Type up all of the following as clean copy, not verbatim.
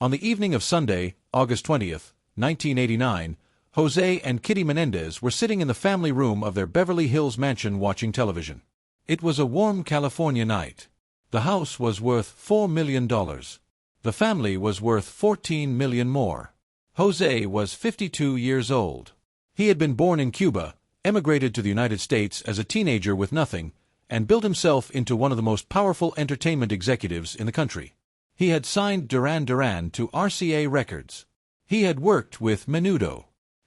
On the evening of Sunday, August 20th, 1989, José and Kitty Menendez were sitting in the family room of their Beverly Hills mansion watching television. It was a warm California night. The house was worth $4 million. The family was worth $14 million more. José was 52 years old. He had been born in Cuba, emigrated to the United States as a teenager with nothing, and built himself into one of the most powerful entertainment executives in the country. He had signed Duran Duran to RCA Records. He had worked with Menudo.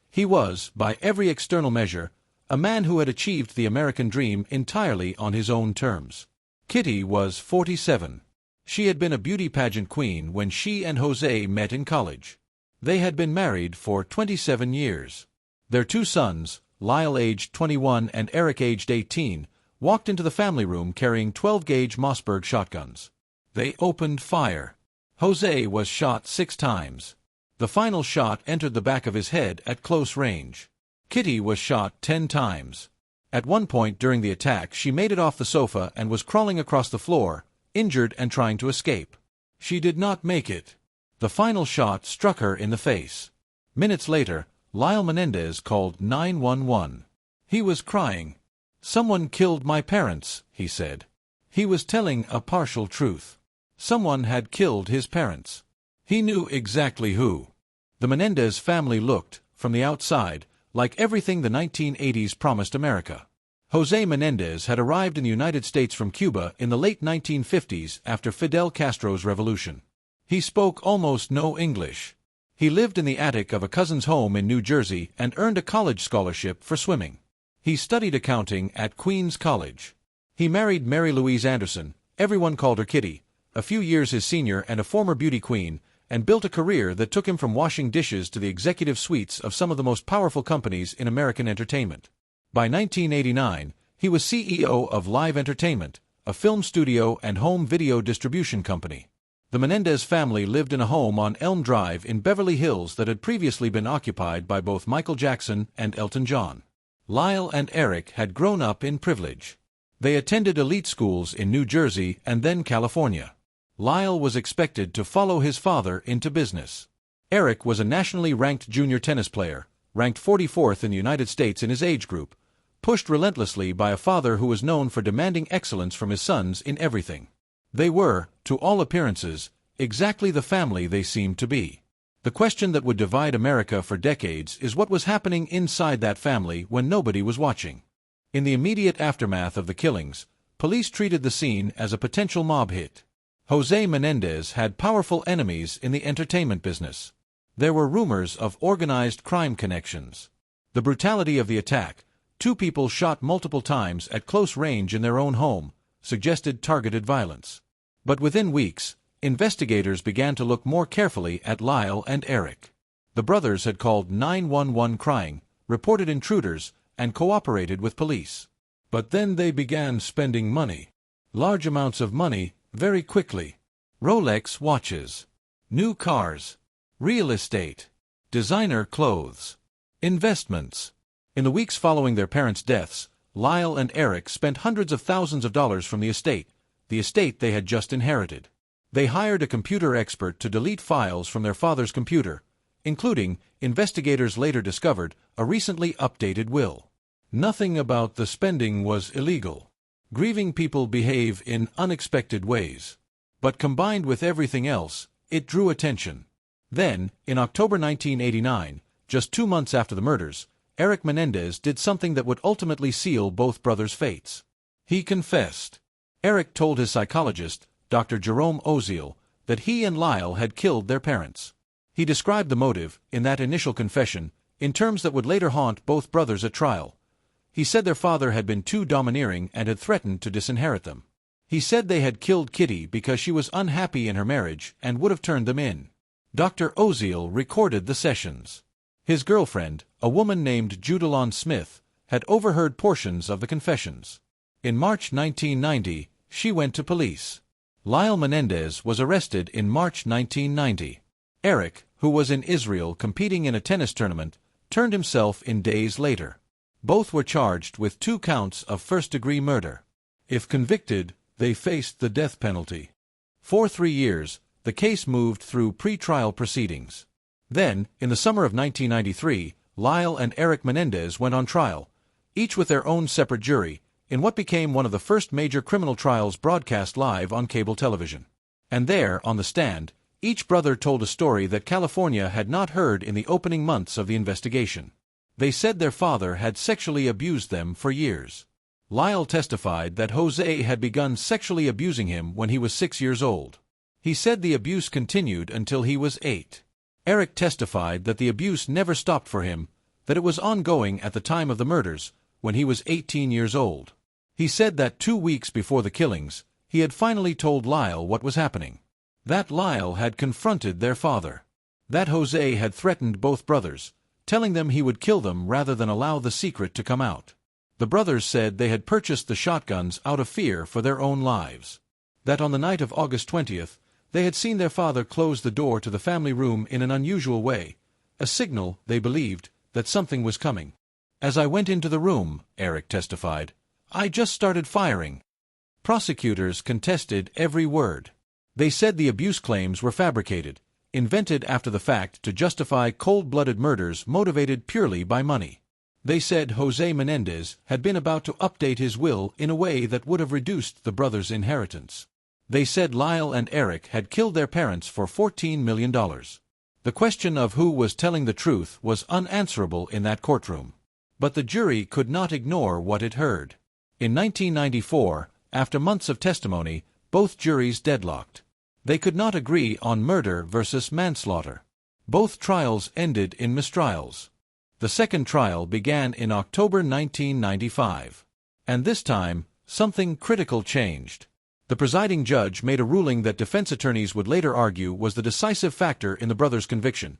He was, by every external measure, a man who had achieved the American dream entirely on his own terms. Kitty was 47. She had been a beauty pageant queen when she and José met in college. They had been married for 27 years. Their two sons, Lyle aged 21 and Erik aged 18, walked into the family room carrying 12-gauge Mossberg shotguns. They opened fire. José was shot 6 times. The final shot entered the back of his head at close range. Kitty was shot 10 times. At one point during the attack, she made it off the sofa and was crawling across the floor, injured and trying to escape. She did not make it. The final shot struck her in the face. Minutes later, Lyle Menendez called 911. He was crying. "Someone killed my parents," he said. He was telling a partial truth. Someone had killed his parents. He knew exactly who. The Menendez family looked, from the outside, like everything the 1980s promised America. José Menendez had arrived in the United States from Cuba in the late 1950s after Fidel Castro's revolution. He spoke almost no English. He lived in the attic of a cousin's home in New Jersey and earned a college scholarship for swimming. He studied accounting at Queens College. He married Mary Louise Anderson, everyone called her Kitty, a few years his senior and a former beauty queen, and built a career that took him from washing dishes to the executive suites of some of the most powerful companies in American entertainment. By 1989, he was CEO of Live Entertainment, a film studio and home video distribution company. The Menendez family lived in a home on Elm Drive in Beverly Hills that had previously been occupied by both Michael Jackson and Elton John. Lyle and Erik had grown up in privilege. They attended elite schools in New Jersey and then California. Lyle was expected to follow his father into business. Erik was a nationally ranked junior tennis player, ranked 44th in the United States in his age group, pushed relentlessly by a father who was known for demanding excellence from his sons in everything. They were, to all appearances, exactly the family they seemed to be. The question that would divide America for decades is what was happening inside that family when nobody was watching. In the immediate aftermath of the killings, police treated the scene as a potential mob hit. José Menendez had powerful enemies in the entertainment business. There were rumors of organized crime connections. The brutality of the attack, 2 people shot multiple times at close range in their own home, suggested targeted violence. But within weeks, investigators began to look more carefully at Lyle and Erik. The brothers had called 911 crying, reported intruders, and cooperated with police. But then they began spending money. Large amounts of money, very quickly. Rolex watches, new cars, real estate, designer clothes, investments. In the weeks following their parents' deaths, Lyle and Erik spent hundreds of thousands of dollars from the estate they had just inherited. They hired a computer expert to delete files from their father's computer, including, investigators later discovered, a recently updated will. Nothing about the spending was illegal. Grieving people behave in unexpected ways. But combined with everything else, it drew attention. Then, in October 1989, just 2 months after the murders, Erik Menendez did something that would ultimately seal both brothers' fates. He confessed. Erik told his psychologist, Dr. Jerome Oziel, that he and Lyle had killed their parents. He described the motive, in that initial confession, in terms that would later haunt both brothers at trial. He said their father had been too domineering and had threatened to disinherit them. He said they had killed Kitty because she was unhappy in her marriage and would have turned them in. Dr. Oziel recorded the sessions. His girlfriend, a woman named Judalon Smith, had overheard portions of the confessions. In March 1990, she went to police. Lyle Menendez was arrested in March 1990. Erik, who was in Israel competing in a tennis tournament, turned himself in days later. Both were charged with 2 counts of first-degree murder. If convicted, they faced the death penalty. For 3 years, the case moved through pre-trial proceedings. Then, in the summer of 1993, Lyle and Erik Menendez went on trial, each with their own separate jury, in what became one of the first major criminal trials broadcast live on cable television. And there, on the stand, each brother told a story that California had not heard in the opening months of the investigation. They said their father had sexually abused them for years. Lyle testified that José had begun sexually abusing him when he was 6 years old. He said the abuse continued until he was 8. Erik testified that the abuse never stopped for him, that it was ongoing at the time of the murders, when he was 18 years old. He said that 2 weeks before the killings, he had finally told Lyle what was happening. That Lyle had confronted their father. That José had threatened both brothers, telling them he would kill them rather than allow the secret to come out. The brothers said they had purchased the shotguns out of fear for their own lives. That on the night of August 20th, they had seen their father close the door to the family room in an unusual way, a signal, they believed, that something was coming. As I went into the room, Erik testified, I just started firing. Prosecutors contested every word. They said the abuse claims were fabricated, invented after the fact to justify cold-blooded murders motivated purely by money. They said José Menendez had been about to update his will in a way that would have reduced the brothers' inheritance. They said Lyle and Erik had killed their parents for $14 million. The question of who was telling the truth was unanswerable in that courtroom. But the jury could not ignore what it heard. In 1994, after months of testimony, both juries deadlocked. They could not agree on murder versus manslaughter. Both trials ended in mistrials. The second trial began in October 1995. And this time, something critical changed. The presiding judge made a ruling that defense attorneys would later argue was the decisive factor in the brothers' conviction.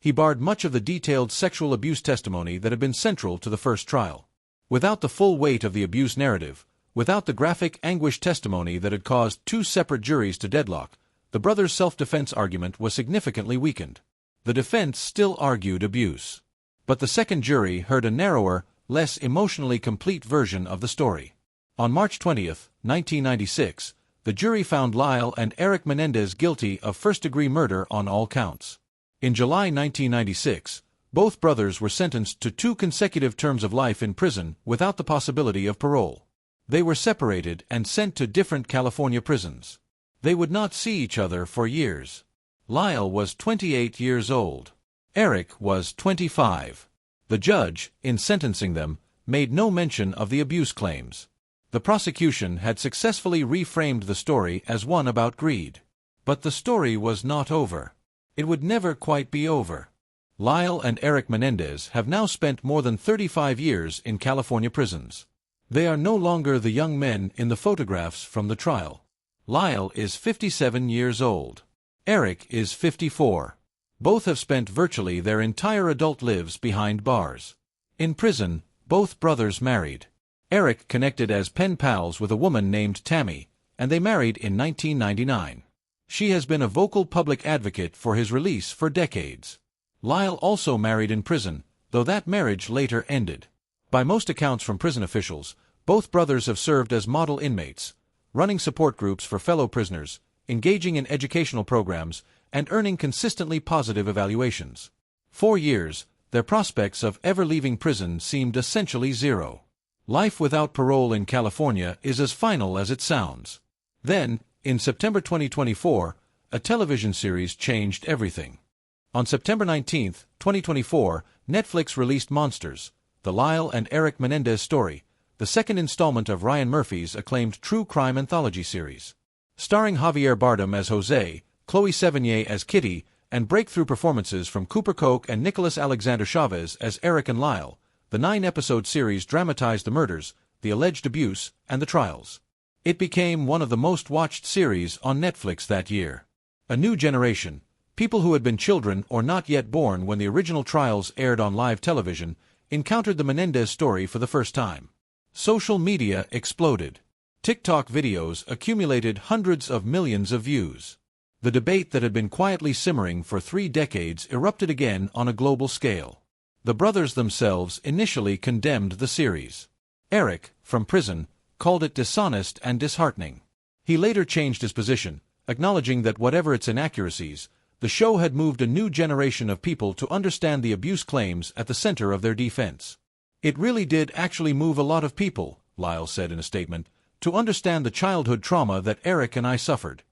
He barred much of the detailed sexual abuse testimony that had been central to the first trial. Without the full weight of the abuse narrative, without the graphic anguish testimony that had caused 2 separate juries to deadlock, the brothers' self-defense argument was significantly weakened. The defense still argued abuse. But the second jury heard a narrower, less emotionally complete version of the story. On March 20, 1996, the jury found Lyle and Erik Menendez guilty of first-degree murder on all counts. In July 1996, both brothers were sentenced to 2 consecutive terms of life in prison without the possibility of parole. They were separated and sent to different California prisons. They would not see each other for years. Lyle was 28 years old. Erik was 25. The judge, in sentencing them, made no mention of the abuse claims. The prosecution had successfully reframed the story as one about greed. But the story was not over. It would never quite be over. Lyle and Erik Menendez have now spent more than 35 years in California prisons. They are no longer the young men in the photographs from the trial. Lyle is 57 years old. Erik is 54. Both have spent virtually their entire adult lives behind bars. In prison, both brothers married. Erik connected as pen pals with a woman named Tammy, and they married in 1999. She has been a vocal public advocate for his release for decades. Lyle also married in prison, though that marriage later ended. By most accounts from prison officials, both brothers have served as model inmates, running support groups for fellow prisoners, engaging in educational programs, and earning consistently positive evaluations. 4 years, their prospects of ever leaving prison seemed essentially zero. Life without parole in California is as final as it sounds. Then, in September 2024, a television series changed everything. On September 19, 2024, Netflix released Monsters, the Lyle and Erik Menendez story, the second installment of Ryan Murphy's acclaimed true crime anthology series. Starring Javier Bardem as José, Chloe Sevigny as Kitty, and breakthrough performances from Cooper Koch and Nicholas Alexander Chavez as Erik and Lyle, the 9-episode series dramatized the murders, the alleged abuse, and the trials. It became one of the most watched series on Netflix that year. A new generation, people who had been children or not yet born when the original trials aired on live television, encountered the Menendez story for the first time. Social media exploded. TikTok videos accumulated hundreds of millions of views. The debate that had been quietly simmering for 3 decades erupted again on a global scale. The brothers themselves initially condemned the series. Erik, from prison, called it dishonest and disheartening. He later changed his position, acknowledging that whatever its inaccuracies, the show had moved a new generation of people to understand the abuse claims at the center of their defense. "It really did actually move a lot of people," Lyle said in a statement, "to understand the childhood trauma that Erik and I suffered."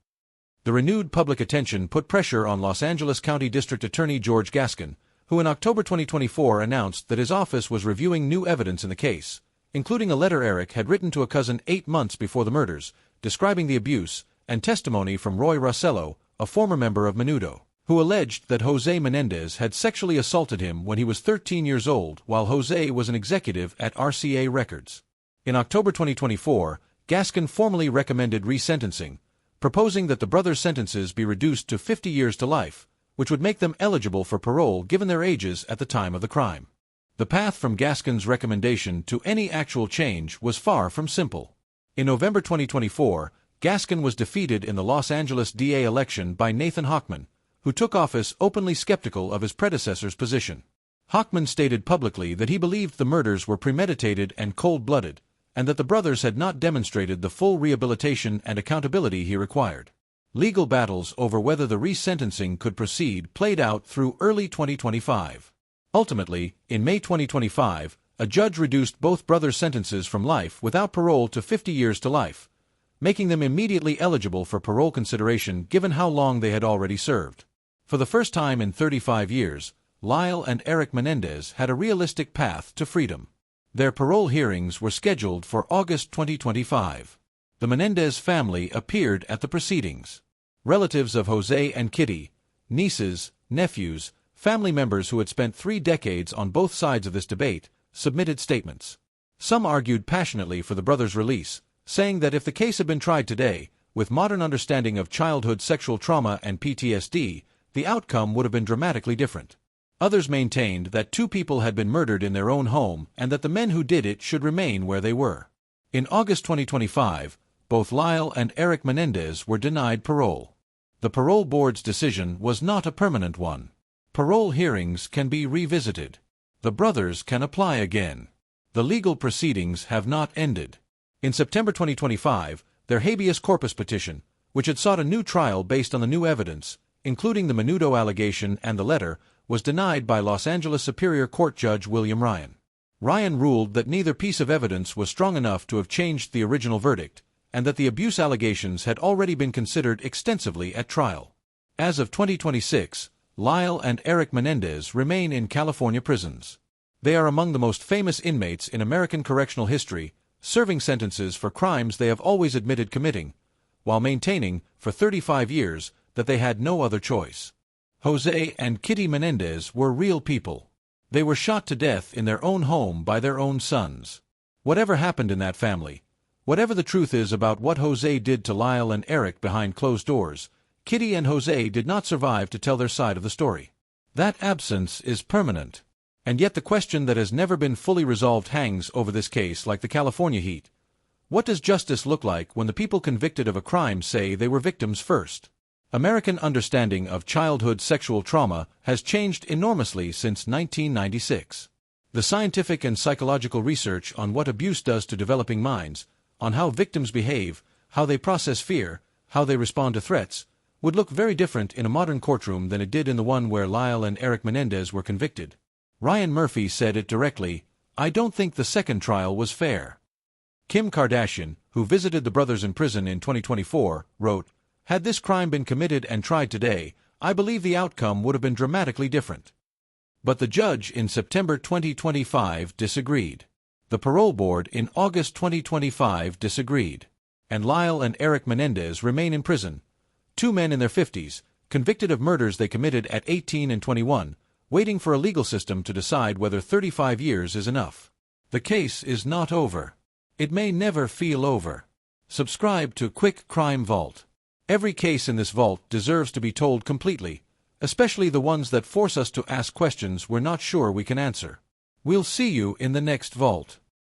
The renewed public attention put pressure on Los Angeles County District Attorney George Gascon, who in October 2024 announced that his office was reviewing new evidence in the case, including a letter Erik had written to a cousin 8 months before the murders, describing the abuse, and testimony from Roy Rossello, a former member of Menudo, who alleged that José Menendez had sexually assaulted him when he was 13 years old while José was an executive at RCA Records. In October 2024, Gascon formally recommended resentencing, proposing that the brothers' sentences be reduced to 50 years to life, which would make them eligible for parole given their ages at the time of the crime. The path from Gascon's recommendation to any actual change was far from simple. In November 2024, Gascon was defeated in the Los Angeles DA election by Nathan Hochman, who took office openly skeptical of his predecessor's position. Hochman stated publicly that he believed the murders were premeditated and cold-blooded, and that the brothers had not demonstrated the full rehabilitation and accountability he required. Legal battles over whether the resentencing could proceed played out through early 2025. Ultimately, in May 2025, a judge reduced both brothers' sentences from life without parole to 50 years to life, making them immediately eligible for parole consideration given how long they had already served. For the first time in 35 years, Lyle and Erik Menendez had a realistic path to freedom. Their parole hearings were scheduled for August 2025. The Menendez family appeared at the proceedings. Relatives of José and Kitty, nieces, nephews, family members who had spent 3 decades on both sides of this debate, submitted statements. Some argued passionately for the brothers' release, saying that if the case had been tried today, with modern understanding of childhood sexual trauma and PTSD, the outcome would have been dramatically different. Others maintained that 2 people had been murdered in their own home and that the men who did it should remain where they were. In August 2025, both Lyle and Erik Menendez were denied parole. The parole board's decision was not a permanent one. Parole hearings can be revisited. The brothers can apply again. The legal proceedings have not ended. In September 2025, their habeas corpus petition, which had sought a new trial based on the new evidence, including the Menudo allegation and the letter, was denied by Los Angeles Superior Court Judge William Ryan. Ryan ruled that neither piece of evidence was strong enough to have changed the original verdict, and that the abuse allegations had already been considered extensively at trial. As of 2026, Lyle and Erik Menendez remain in California prisons. They are among the most famous inmates in American correctional history, serving sentences for crimes they have always admitted committing, while maintaining, for 35 years, that they had no other choice. José and Kitty Menendez were real people. They were shot to death in their own home by their own sons. Whatever happened in that family, whatever the truth is about what José did to Lyle and Erik behind closed doors, Kitty and José did not survive to tell their side of the story. That absence is permanent. And yet the question that has never been fully resolved hangs over this case like the California heat. What does justice look like when the people convicted of a crime say they were victims first? American understanding of childhood sexual trauma has changed enormously since 1996. The scientific and psychological research on what abuse does to developing minds, on how victims behave, how they process fear, how they respond to threats, would look very different in a modern courtroom than it did in the one where Lyle and Erik Menendez were convicted. Ryan Murphy said it directly, "I don't think the second trial was fair." Kim Kardashian, who visited the brothers in prison in 2024, wrote, "Had this crime been committed and tried today, I believe the outcome would have been dramatically different." But the judge in September 2025 disagreed. The parole board in August 2025 disagreed. And Lyle and Erik Menendez remain in prison. 2 men in their 50s, convicted of murders they committed at 18 and 21, waiting for a legal system to decide whether 35 years is enough. The case is not over. It may never feel over. Subscribe to Quick Crime Vault. Every case in this vault deserves to be told completely, especially the ones that force us to ask questions we're not sure we can answer. We'll see you in the next vault.